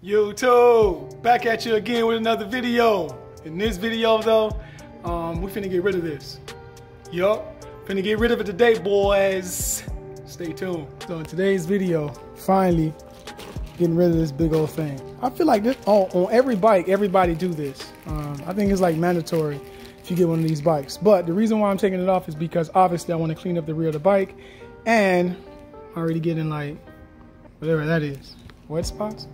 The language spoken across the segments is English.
YouTube, back at you again with another video. In this video though, we finna get rid of this. Yup, finna get rid of it today, boys. Stay tuned. So in today's video, finally getting rid of this big old thing. I feel like this on every bike, everybody do this. I think it's like mandatory if you get one of these bikes. But the reason why I'm taking it off is because obviously I want to clean up the rear of the bike, and already getting like whatever that is, wet spots.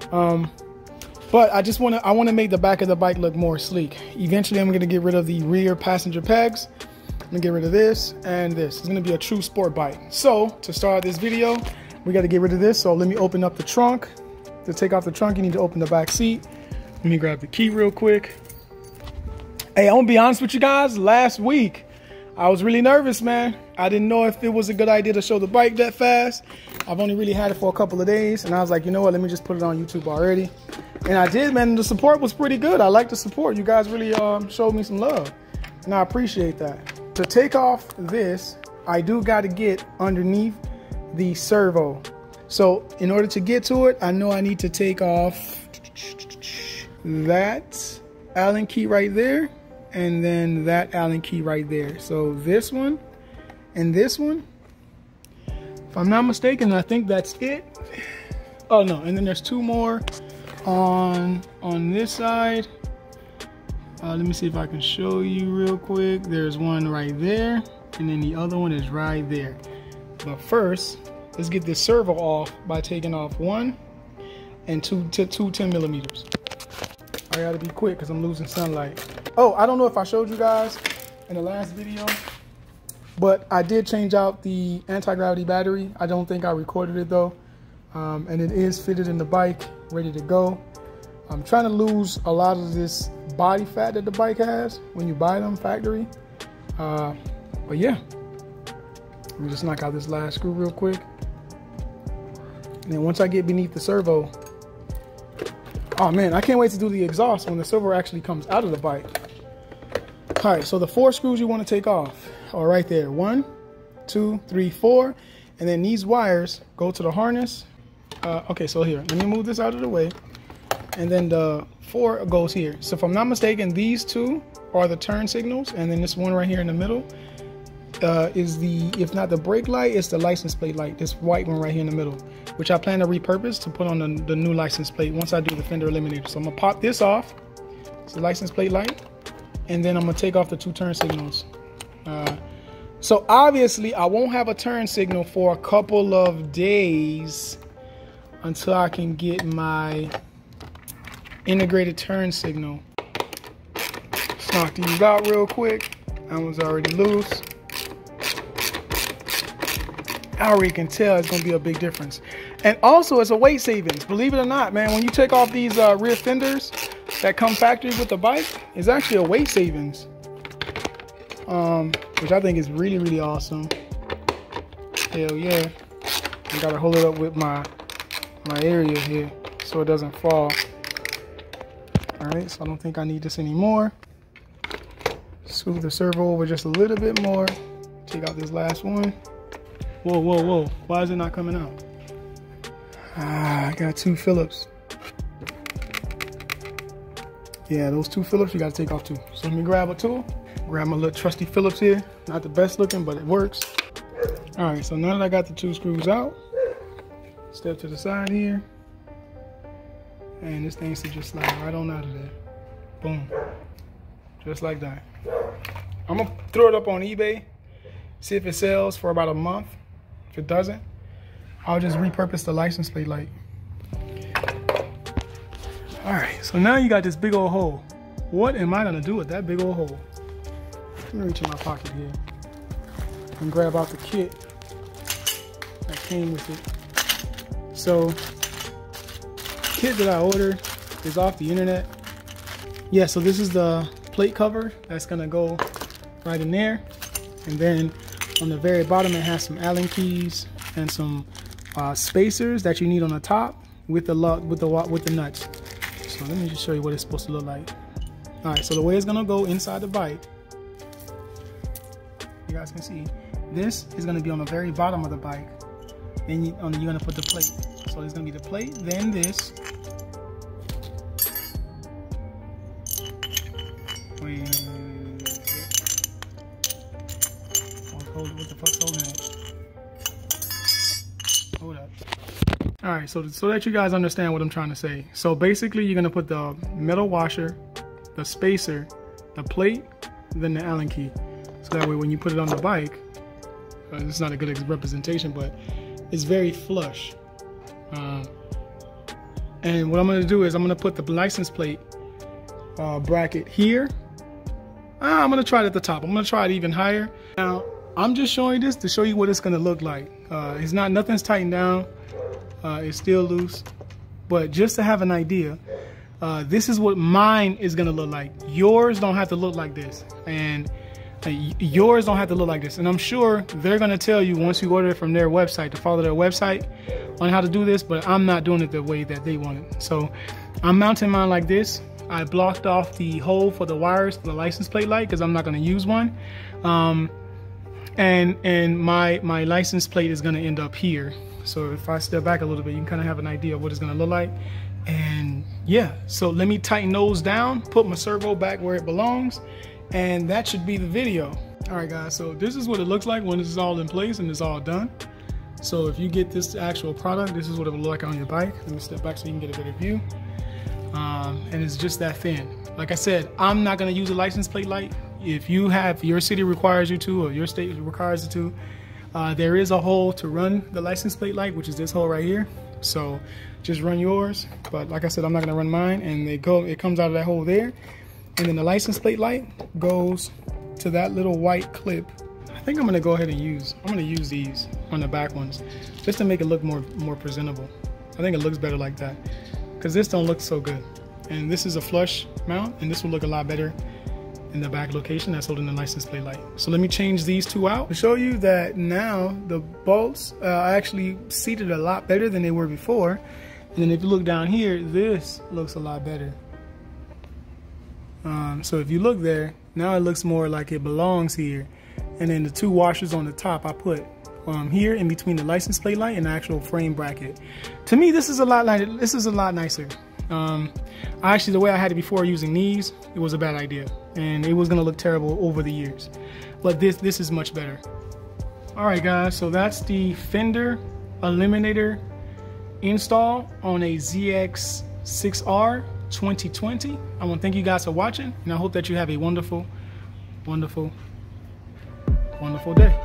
But I want to make the back of the bike look more sleek. Eventually I'm going to get rid of the rear passenger pegs. I'm going to get rid of this and this. It's going to be a true sport bike. So to start this video, we got to get rid of this. So let me open up the trunk. To take off the trunk, you need to open the back seat. Let me grab the key real quick. Hey, I'm going to be honest with you guys. Last week, I was really nervous, man. I didn't know if it was a good idea to show the bike that fast. I've only really had it for a couple of days, and I was like, you know what, let me just put it on YouTube already. And I did, man. The support was pretty good. I like the support. You guys really showed me some love, and I appreciate that. To take off this, I do got to get underneath the servo. So in order to get to it, I know I need to take off that Allen key right there, and then that Allen key right there. So this one and this one. If I'm not mistaken, I think that's it. Oh no, and then there's two more on this side. Let me see if I can show you real quick. There's one right there, and then the other one is right there. But first, let's get this servo off by taking off one and two 10 millimeters. I gotta be quick because I'm losing sunlight. Oh, I don't know if I showed you guys in the last video, but I did change out the anti-gravity battery. I don't think I recorded it though. And it is fitted in the bike, ready to go. I'm trying to lose a lot of this body fat that the bike has when you buy them factory. But yeah, let me just knock out this last screw real quick. And then once I get beneath the servo, oh man, I can't wait to do the exhaust when the servo actually comes out of the bike. All right, so the 4 screws you want to take off are right there. 1, 2, 3, 4. And then these wires go to the harness. Okay, so here, let me move this out of the way. And then the 4 goes here. So if I'm not mistaken, these 2 are the turn signals. And then this one right here in the middle is the, if not the brake light, it's the license plate light. This white one right here in the middle, which I plan to repurpose to put on the new license plate once I do the Fender Eliminator. So I'm gonna pop this off. It's the license plate light. And then I'm gonna take off the 2 turn signals. So obviously I won't have a turn signal for a couple of days until I can get my integrated turn signal. Let's knock these out real quick. That one's already loose. I already can tell it's gonna be a big difference. And also it's a weight savings, believe it or not, man. When you take off these rear fenders that come factory with the bike, it's actually a weight savings. Which I think is really, really awesome. Hell yeah. I gotta hold it up with my area here so it doesn't fall. Alright, so I don't think I need this anymore. Smooth the servo over just a little bit more. Take out this last one. Whoa, whoa, whoa. Why is it not coming out? I got 2 Phillips. Yeah, those 2 Phillips you gotta take off too. So let me grab a tool. Grab my little trusty Phillips here. Not the best looking, but it works. All right, so now that I got the 2 screws out, step to the side here. And this thing should just slide right on out of there. Boom. Just like that. I'm gonna throw it up on eBay, see if it sells for about a month. If it doesn't, I'll just repurpose the license plate light. All right, so now you got this big old hole. What am I gonna do with that big old hole? Let me reach in my pocket here and grab out the kit that came with it. So, kit that I ordered is off the internet. Yeah, so this is the plate cover that's gonna go right in there. And then on the very bottom, it has some Allen keys and some spacers that you need on the top with the nuts. So let me just show you what it's supposed to look like. All right, so the way it's gonna go inside the bike, you guys can see, this is gonna be on the very bottom of the bike. Then you're gonna put the plate. So there's gonna be the plate, then this, Hold it. What the fuck's holding it? Hold up. All right, so that you guys understand what I'm trying to say. So basically, you're gonna put the metal washer, the spacer, the plate, then the Allen key. So that way, when you put it on the bike, it's not a good representation, but it's very flush. And what I'm gonna do is I'm gonna put the license plate bracket here. I'm gonna try it at the top. I'm gonna try it even higher. Now, I'm just showing this to show you what it's gonna look like. Nothing's tightened down. It's still loose, but just to have an idea, this is what mine is gonna look like. Yours don't have to look like this, and yours don't have to look like this. And I'm sure they're gonna tell you once you order it from their website to follow their website on how to do this, but I'm not doing it the way that they want it. So I'm mounting mine like this. I blocked off the hole for the wires for the license plate light because I'm not gonna use one. And my license plate is gonna end up here. So if I step back a little bit, you can kind of have an idea of what it's gonna look like. And yeah, so let me tighten those down, put my servo back where it belongs, and that should be the video. All right guys, so this is what it looks like when this is all in place and it's all done. So if you get this actual product, this is what it will look like on your bike. Let me step back so you can get a better view. And it's just that thin. Like I said, I'm not gonna use a license plate light. If your city requires you to, or your state requires you to, there is a hole to run the license plate light, which is this hole right here. So just run yours. But like I said, I'm not gonna run mine, and it comes out of that hole there. And then the license plate light goes to that little white clip. I think I'm gonna go ahead and use these on the back ones, just to make it look more presentable. I think it looks better like that, because this don't look so good. And this is a flush mount, and this will look a lot better in the back location that's holding the license plate light. So let me change these two out to show you that now the bolts are actually seated a lot better than they were before. And then if you look down here, this looks a lot better. So if you look there, now it looks more like it belongs here. And then the two washers on the top I put here in between the license plate light and the actual frame bracket. To me, this is a lot nicer. Actually, the way I had it before using these, it was a bad idea, and it was gonna look terrible over the years. But this is much better. All right, guys, so that's the Fender Eliminator install on a ZX6R 2020. I want to thank you guys for watching, and I hope that you have a wonderful, wonderful, wonderful day.